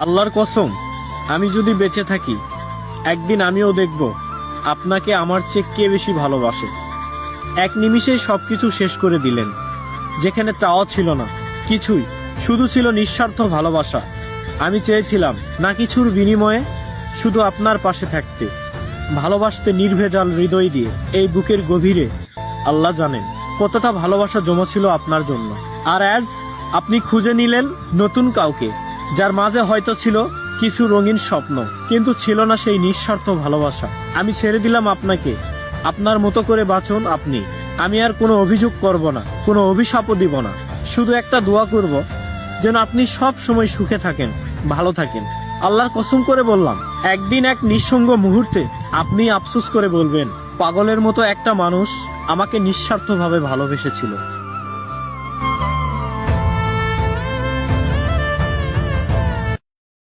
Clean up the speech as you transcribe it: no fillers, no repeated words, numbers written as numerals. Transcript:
আল্লাহর কসম, আমি যদি বেঁচে থাকি একদিন আমিও দেখব আপনাকে আমার চেয়ে কে বেশি ভালোবাসে। এক নিমিষেই সবকিছু শেষ করে দিলেন, যেখানে চাওয়া ছিল না কিছুই, শুধু ছিল নিঃস্বার্থ ভালোবাসা। আমি চেয়েছিলাম না কিছুর বিনিময়ে, শুধু আপনার পাশে থাকতে, ভালোবাসতে নির্ভেজাল হৃদয় দিয়ে। এই বুকের গভীরে আল্লাহ জানেন কতটা ভালোবাসা জমা ছিল আপনার জন্য। আর আজ আপনি খুঁজে নিলেন নতুন কাউকে, যার মাঝে হয়তো ছিল কিছু রঙিন স্বপ্ন, কিন্তু ছিল না সেই নিঃস্বার্থ ভালোবাসা। আমি ছেড়ে দিলাম আপনাকে, আপনার মতো করে বাঁচুন আপনি। আমি আর কোনো অভিযোগ করব না, কোনো অভিশাপও দিব না। শুধু একটা দোয়া করব, যেন আপনি সব সময় সুখে থাকেন, ভালো থাকেন। আল্লাহর কসম করে বললাম, একদিন এক নিঃসঙ্গ মুহূর্তে আপনি আফসোস করে বলবেন, পাগলের মতো একটা মানুষ আমাকে নিঃস্বার্থভাবে ভালোবেসেছিল।